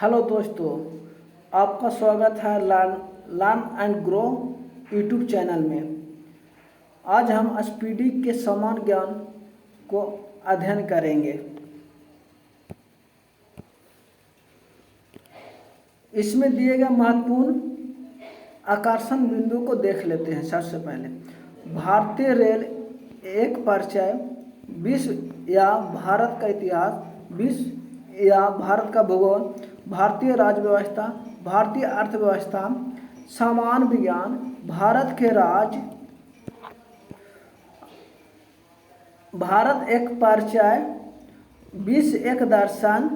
Hello दोस्तों, आपका स्वागत है learn and grow YouTube channel में। आज हम स्पीडी के समान ज्ञान को अध्ययन करेंगे। इसमें दिए गए महत्वपूर्ण आकर्षण बिंदु को देख लेते हैं। सबसे पहले भारतीय रेल एक परिचय, विश्व या भारत का इतिहास, विश्व या भारत का भूगोल, भारतीय राज्य व्यवस्था, भारतीय अर्थव्यवस्था, सामान्य विज्ञान, भारत के राज्य, भारत एक परिचय, विश्व एक दर्शन।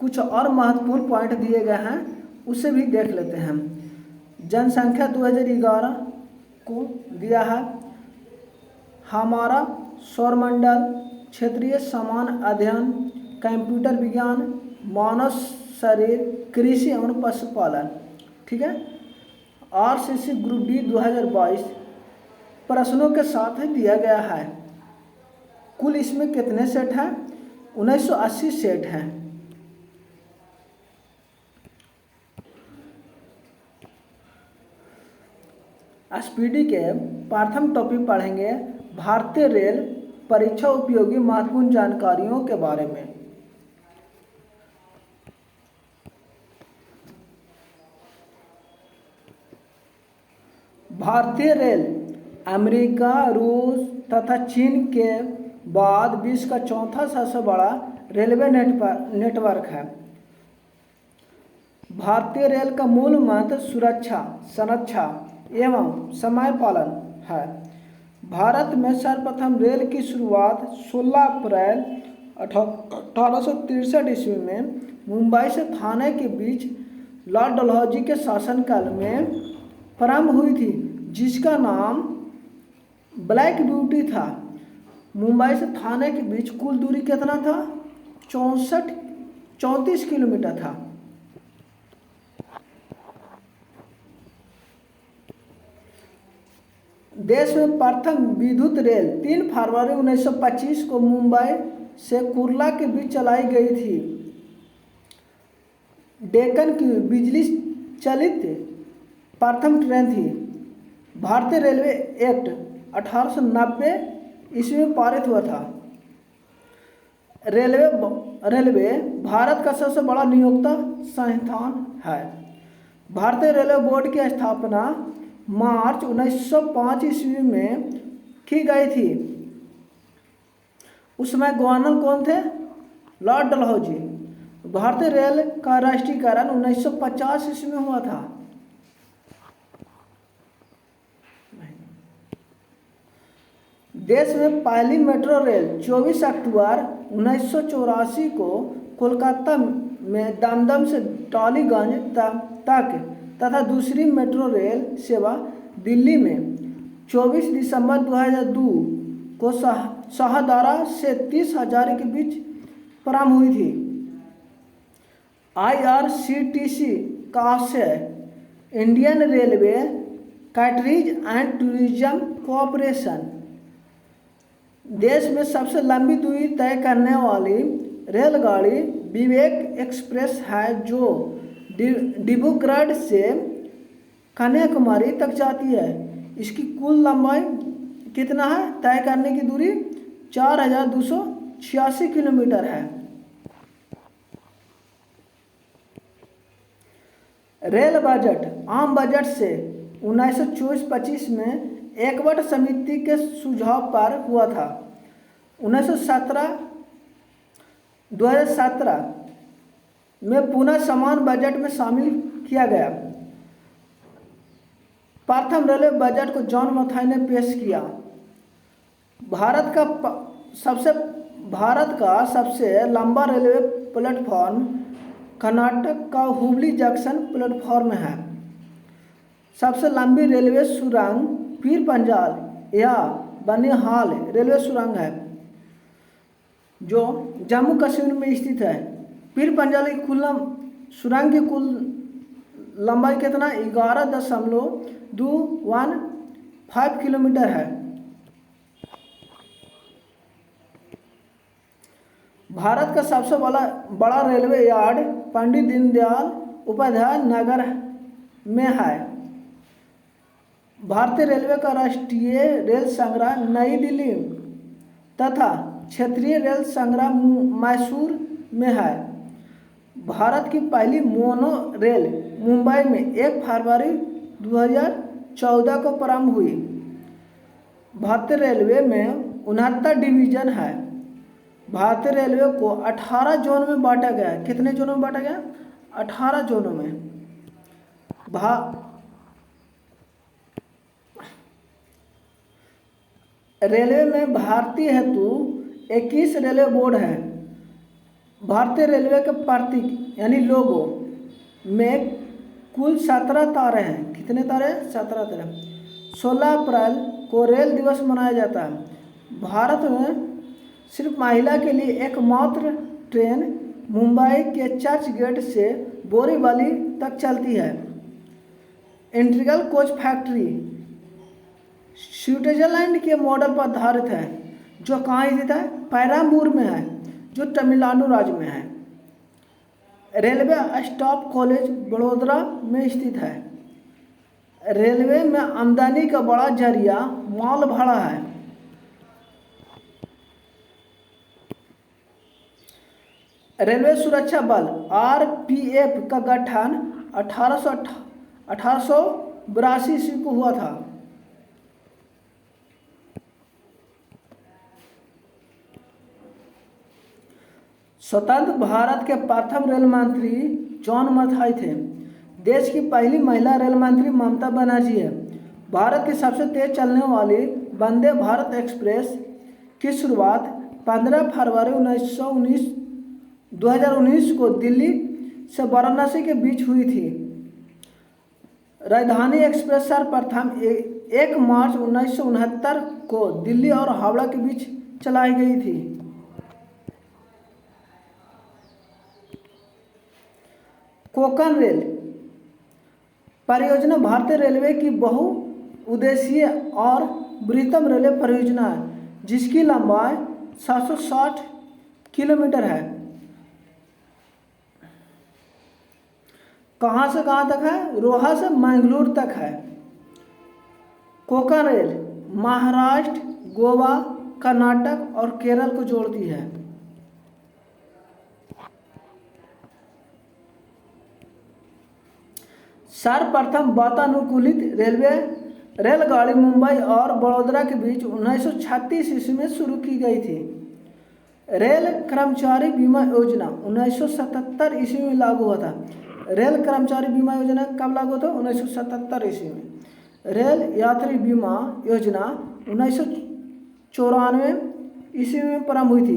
कुछ और महत्वपूर्ण पॉइंट दिए गए हैं, उसे भी देख लेते हैं। जनसंख्या 2011 को दिया है। हमारा सौरमंडल, क्षेत्रीय समान अध्ययन, कंप्यूटर विज्ञान, मानव शरीर, कृषि एवं पशुपालन। ठीक है। आरसीसी ग्रुप डी 2022 प्रश्नों के साथ दिया गया है। कुल इसमें कितने सेट हैं? 1980 सेट हैं। स्पीडी के प्रथम टॉपिक पढ़ेंगे भारतीय रेल परीक्षा उपयोगी महत्वपूर्ण जानकारियों के बारे में। भारतीय रेल अमेरिका, रूस तथा चीन के बाद विश्व का चौथा सबसे बड़ा रेलवे नेटवर्क है। भारतीय रेल का मूल मंत्र सुरक्षा, संरक्षा एवं समय पालन है। भारत में सर्वप्रथम रेल की शुरुआत 16 अप्रैल 1863 ईस्वी में मुंबई से थाने के बीच लॉर्ड डलहौजी के शासनकाल में प्रारंभ हुई थी, जिसका नाम ब्लैक ब्यूटी था। मुंबई से थाने के बीच कुल दूरी कितना था? 34 किलोमीटर था। देश में प्रथम विद्युत रेल 3 फरवरी 1925 को मुंबई से कुर्ला के बीच चलाई गई थी। डेक्कन की बिजली चलित प्रथम ट्रेन थी। भारतीय रेलवे एक्ट 1890 ईस्वी में पारित हुआ था। रेलवे भारत का सबसे बड़ा नियोक्ता संस्थान है। भारतीय रेलवे बोर्ड की स्थापना मार्च 1905 ईस्वी में की गई थी। उसमें गवर्नर कौन थे? लॉर्ड डलहौजी। भारतीय रेल का राष्ट्रीयकरण 1950 ईस्वी में हुआ था। देश में पहली मेट्रो रेल 24 अक्टूबर 1984 को कोलकाता में दमदम से टॉलीगंज तक तथा दूसरी मेट्रो रेल सेवा दिल्ली में 24 दिसंबर 2002 को शाहदरा से 30,000 के बीच प्रारंभ हुई थी। IRCTC का आशय Indian railway catering and tourism cooperation. देश में सबसे लंबी दूरी तय करने वाली रेलगाड़ी विवेक एक्सप्रेस है, जो डिब्रूगढ़ से कन्याकुमारी तक जाती है। इसकी कुल लंबाई कितना है? तय करने की दूरी 4286 किलोमीटर है। रेल बजट आम बजट से 1924-25 में एकवट समिति के सुझाव पर हुआ था। 2017 में पुनः समान बजट में शामिल किया गया। प्रथम रेलवे बजट को जॉन मथाई ने पेश किया। भारत का सबसे लंबा रेलवे प्लेटफॉर्म कर्नाटक का हुबली जंक्शन प्लेटफॉर्म है। सबसे लंबी रेलवे सुरंग पीर पंजाल या बनिहाल रेलवे सुरंग है, जो जम्मू कश्मीर में स्थित है। पीर पंजाल की कुल सुरंग की कुल लंबाई कितना? 11.215 किलोमीटर है। भारत का सबसे बड़ा रेलवे यार्ड पंडित दीनदयाल उपाध्याय नगर में है। भारतीय रेलवे का राष्ट्रीय रेल संग्रह नई दिल्ली तथा क्षेत्रीय रेल संग्रह मैसूर में है। भारत की पहली मोनो रेल मुंबई में 1 फरवरी 2014 को प्रारंभ हुई। भारतीय रेलवे में 69 डिवीजन है। भारतीय रेलवे को 18 जोन में बांटा गया है। कितने जोनों में बांटा गया? 18 जोनों में। रेलवे में भारतीय हेतु 21 रेलवे बोर्ड है। भारतीय रेलवे के प्रतीक यानी लोगो में कुल 17 तारे हैं। कितने तारे? 17 तारे। 16 अप्रैल को रेल दिवस मनाया जाता है। भारत में सिर्फ महिला के लिए एकमात्र ट्रेन मुंबई के चर्च गेट से बोरीवली तक चलती है। इंटीग्रल कोच फैक्ट्री स्विट्जरलैंड के मॉडल पर आधारित है, जो कहाँ स्थित है? पेरम्बूर में है, जो तमिलनाडु राज्य में है। रेलवे स्टाफ कॉलेज बड़ोदरा में स्थित है। रेलवे में आमदनी का बड़ा जरिया माल भाड़ा है। रेलवे सुरक्षा बल आरपीएफ का गठन 1882 ईस्वी को हुआ था। स्वतंत्र भारत के प्रथम रेल मंत्री जॉन मथाई थे। देश की पहली महिला रेल मंत्री ममता बनर्जी है। भारत की सबसे तेज चलने वाली वंदे भारत एक्सप्रेस की शुरुआत 15 फरवरी 2019 को दिल्ली से वाराणसी के बीच हुई थी। राजधानी एक्सप्रेस सर्वप्रथम 1 मार्च 1969 को दिल्ली और हावड़ा के बीच चलाई गई थी। कोंकण रेल परियोजना भारतीय रेलवे की बहुउद्देशीय और बृहत्तम रेलवे परियोजना है, जिसकी लंबाई 760 किलोमीटर है। कहाँ से कहाँ तक है? रोहा से मंगलूर तक है। कोंकण रेल महाराष्ट्र, गोवा, कर्नाटक और केरल को जोड़ती है। सर्वप्रथम वातानुकूलित रेलगाड़ी मुंबई और बड़ोदरा के बीच 1936 ईस्वी में शुरू की गई थी। रेल कर्मचारी बीमा योजना 1977 ईस्वी में लागू हुआ था। रेल कर्मचारी बीमा योजना कब लागू हुआ था? 1977 ईस्वी में। रेल यात्री बीमा योजना 1994 ईस्वी में प्रारंभ हुई थी।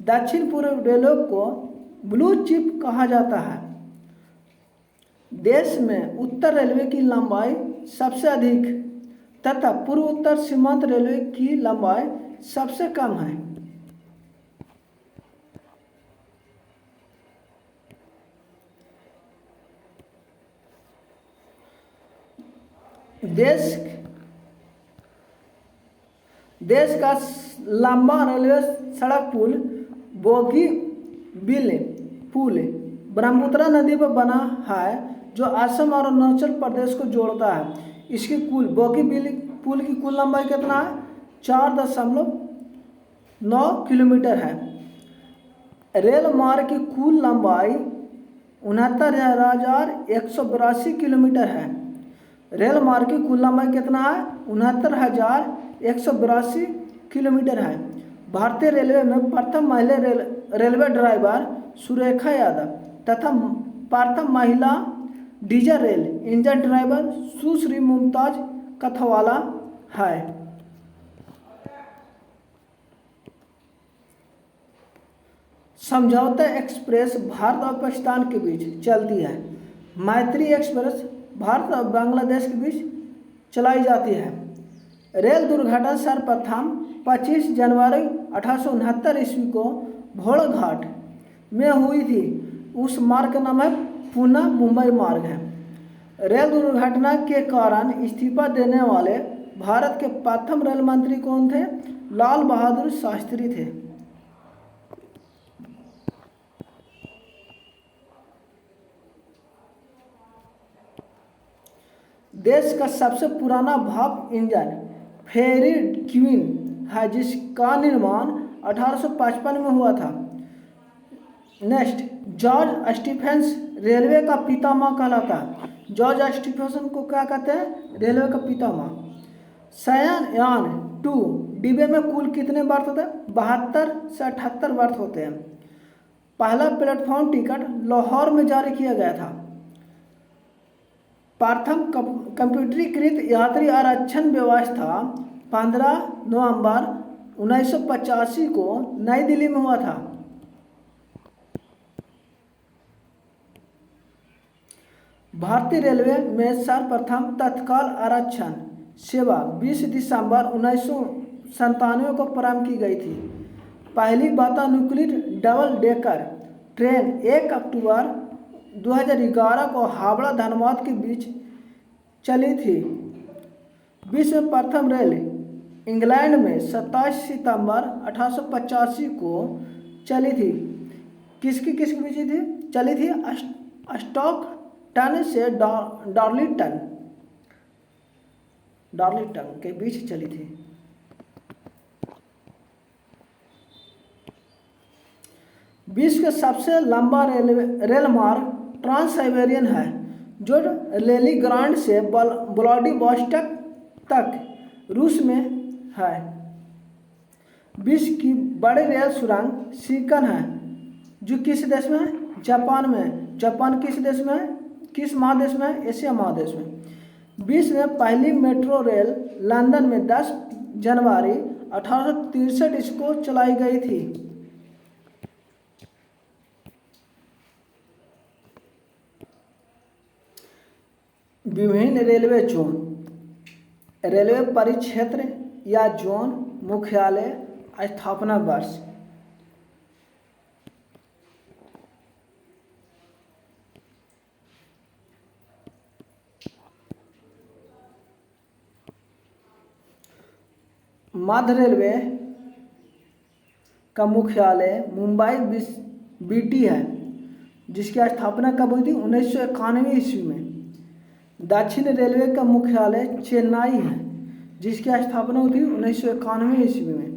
दक्षिण पूर्व रेलवे को ब्लू चिप कहा जाता है। देश में उत्तर रेलवे की लंबाई सबसे अधिक तथा पूर्व उत्तर सीमांत रेलवे की लंबाई सबसे कम है। देश का लंबा रेलवे सड़क पुल बोगीबील पुल ब्रह्मपुत्र नदी पर बना है, जो असम और अरुणाचल प्रदेश को जोड़ता है। इसकी बोगीबील पुल की कुल लंबाई कितना है? 4.9 किलोमीटर है। रेल मार्ग की कुल लंबाई 69,182 किलोमीटर है। रेल मार्ग की कुल लंबाई कितना है? 69,182 किलोमीटर है। भारतीय रेलवे में प्रथम महिला रेलवे ड्राइवर सुरेखा यादव तथा प्रथम महिला डीजल रेल इंजन ड्राइवर सुश्री मुमताज कथवाला है। समझौता एक्सप्रेस भारत और पाकिस्तान के बीच चलती है। मैत्री एक्सप्रेस भारत और बांग्लादेश के बीच चलाई जाती है। रेल दुर्घटना सर्वप्रथम 25 जनवरी 1869 ईस्वी को भोड़घाट में हुई थी। उस मार्ग का नाम है पुणे मुंबई मार्ग है। रेल दुर्घटना के कारण इस्तीफा देने वाले भारत के प्रथम रेल मंत्री कौन थे? लाल बहादुर शास्त्री थे। देश का सबसे पुराना भाप इंजन फेरी क्वीन है, जिसका निर्माण 1855 में हुआ था। नेक्स्ट, जॉर्ज स्टीफेंस रेलवे का पितामह कहलाता है। जॉर्ज स्टीफेंसन को क्या कहते हैं? रेलवे का पितामह। चंद्रयान 2 डिब्बे में कुल कितने बर्थ होते हैं? 72 से 78 बर्थ होते हैं। पहला प्लेटफॉर्म टिकट लाहौर में जारी किया गया था। प्रथम कंप्यूटरीकृत यात्री आरक्षण व्यवस्था 15 नवंबर 1985 को नई दिल्ली में हुआ था। भारतीय रेलवे में सर्वप्रथम तत्काल आरक्षण सेवा 20 दिसंबर 1997 को प्रारंभ की गई थी। पहली वातानुकूलित डबल डेकर ट्रेन 1 अक्टूबर 2011 को हावड़ा धनबाद के बीच चली थी। विश्व में प्रथम रेल इंग्लैंड में 27 सितंबर 1885 को चली थी। किसके बीच थी? चली थी स्टॉकटन से डार्लिंगटन के बीच चली थी। विश्व का सबसे लंबा रेल मार्ग ट्रांस साइबेरियन है, जो लेनिनग्राड से व्लादिवोस्टोक तक रूस में है। विश्व की बड़ी रेल सुरंग सिकन है, जो किस देश में है? जापान में। जापान किस देश में है? किस महादेश में है? एशिया महादेश में। विश्व में पहली मेट्रो रेल लंदन में 10 जनवरी 1863 को चलाई गई थी। विभिन्न रेलवे जोन, रेलवे परिक्षेत्र या जोन, मुख्यालय, स्थापना वर्ष। मध्य रेलवे का मुख्यालय मुंबई बीटी है, जिसकी स्थापना कब हुई थी? 1991 ईस्वी में। दक्षिण रेलवे का मुख्यालय चेन्नई है, जिसकी स्थापना हुई थी 1991 ईस्वी में।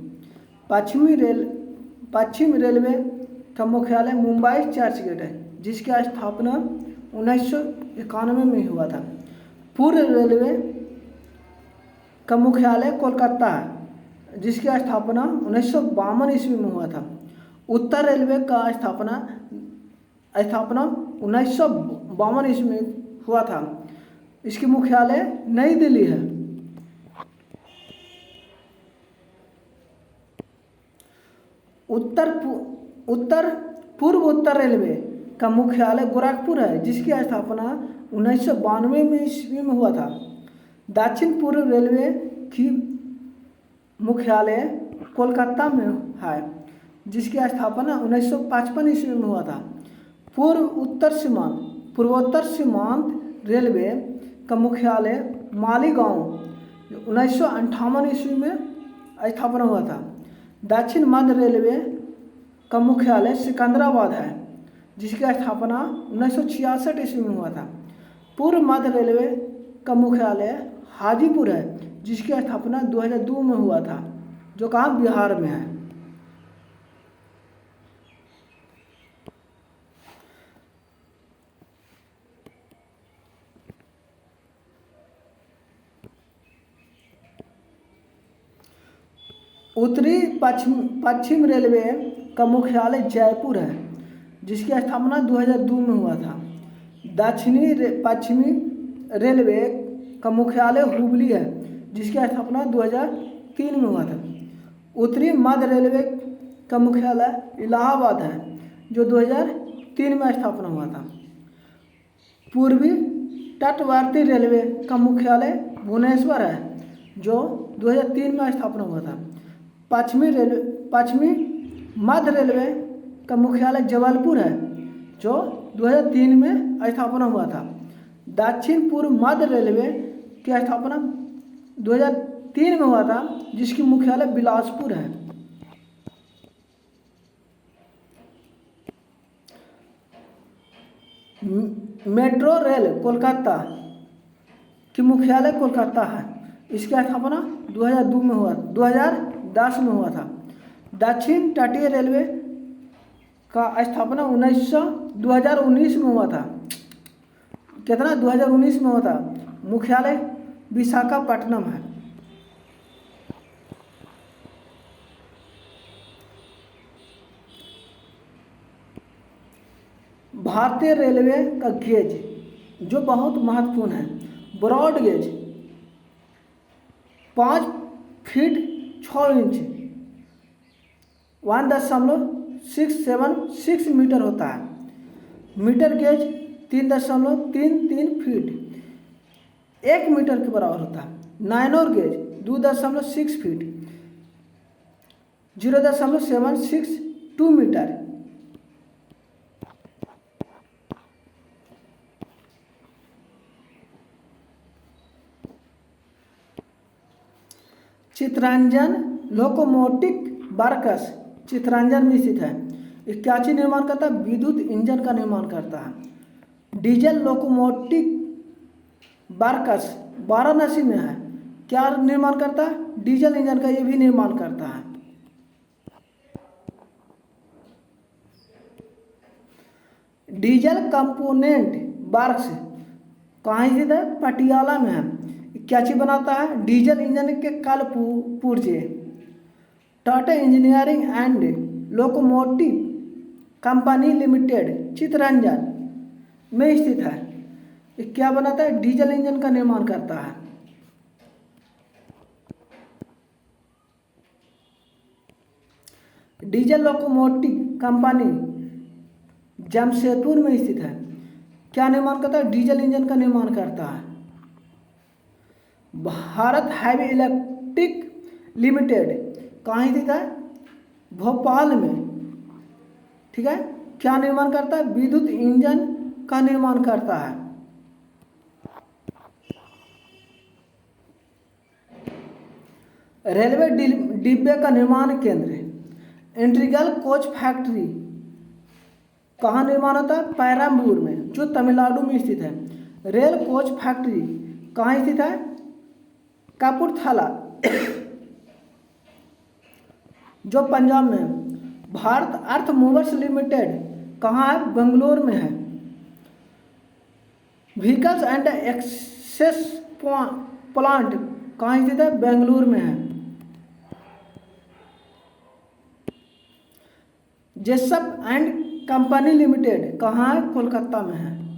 पश्चिम रेलवे का मुख्यालय मुंबई चर्चगेट है, जिसकी स्थापना 1991 में हुआ था। पूर्व रेलवे का मुख्यालय कोलकाता है, जिसकी स्थापना 1952 ईस्वी में हुआ था। उत्तर रेलवे का स्थापना 1952 ईस्वी में हुआ था। इसकी मुख्यालय नई दिल्ली है। पूर्व उत्तर रेलवे का मुख्यालय गोरखपुर है, जिसकी स्थापना 1992 ईस्वी में हुआ था। दक्षिण पूर्व रेलवे की मुख्यालय कोलकाता में है, जिसकी स्थापना 1955 ईस्वी में हुआ था। पूर्वोत्तर सीमांत रेलवे का मुख्यालय मालीगांव 1958 ईस्वी में स्थापना हुआ था। दक्षिण मध्य रेलवे का मुख्यालय सिकंदराबाद है, जिसकी स्थापना 1966 ईस्वी में हुआ था। पूर्व मध्य रेलवे का मुख्यालय हाजीपुर है, जिसकी स्थापना 2002 में हुआ था, जो कहाँ? बिहार में है। उत्तरी पश्चिम रेलवे का मुख्यालय जयपुर है, जिसकी स्थापना 2002 में हुआ था। दक्षिणी पश्चिमी रेलवे का मुख्यालय हुबली है, जिसकी स्थापना 2003 में हुआ था। उत्तरी मध्य रेलवे का मुख्यालय इलाहाबाद है, जो 2003 में स्थापना हुआ था। पूर्वी तटवर्ती रेलवे का मुख्यालय भुवनेश्वर है, जो 2003 में स्थापना हुआ था। पश्चिमी मध्य रेलवे का मुख्यालय जबलपुर है, जो 2003 में स्थापना हुआ था। दक्षिण पूर्व मध्य रेलवे की स्थापना 2003 में हुआ था, जिसकी मुख्यालय बिलासपुर है। मेट्रो रेल कोलकाता की मुख्यालय कोलकाता है। इसका स्थापना 2002 में हुआ, 2010 में हुआ था। दक्षिण तटीय रेलवे का स्थापना 2019 में हुआ था। कितना? 2019 में हुआ था। मुख्यालय विशाखापट्टनम है। भारतीय रेलवे का गेज जो बहुत महत्वपूर्ण है, broad gauge 5 feet 6 inch 1.676 metre होता है। मीटर गेज 3.33 फीट 1 मीटर के बराबर होता है। Narrow gauge 2.6 feet 0.762 metre. Chittaranjan locomotive works Chittaranjan में स्थित है। ये क्या चीज निर्माण करता है? विद्युत इंजन का निर्माण करता है। डीजल लोकोमोटिव वर्क्स वाराणसी में है। क्या निर्माण करता है? डीजल इंजन का ये भी निर्माण करता है। डीजल कंपोनेंट वर्क्स कहाँ स्थित है? पटियाला में है। क्या चीज बनाता है? डीजल इंजन के कल पुर्जे। Tata Engineering and Locomotive Company Limited Chittaranjan में स्थित है। ये क्या बनाता है? डीजल इंजन का निर्माण करता है। डीजल लोकोमोटिव कंपनी जमशेदपुर में स्थित है। क्या निर्माण करता है? डीजल इंजन का निर्माण करता है। भारत हैवी इलेक्ट्रिक लिमिटेड कहाँ स्थित है? भोपाल में। ठीक है। क्या निर्माण करता है? विद्युत इंजन का निर्माण करता है। रेलवे डिब्बे का निर्माण केंद्र इंटीग्रल कोच फैक्ट्री कहाँ निर्माण होता है? पेरम्बूर में, जो तमिलनाडु में स्थित है। रेल कोच फैक्ट्री कहाँ स्थित है? कपूरथला जो पंजाब में है। भारत अर्थ मूवर्स लिमिटेड कहाँ है? बेंगलोर में है। व्हीकल्स एंड एक्सेस प्लांट कहाँ स्थित है? बेंगलुरु में है। जेसप एंड कंपनी लिमिटेड कहाँ है? कोलकाता में है।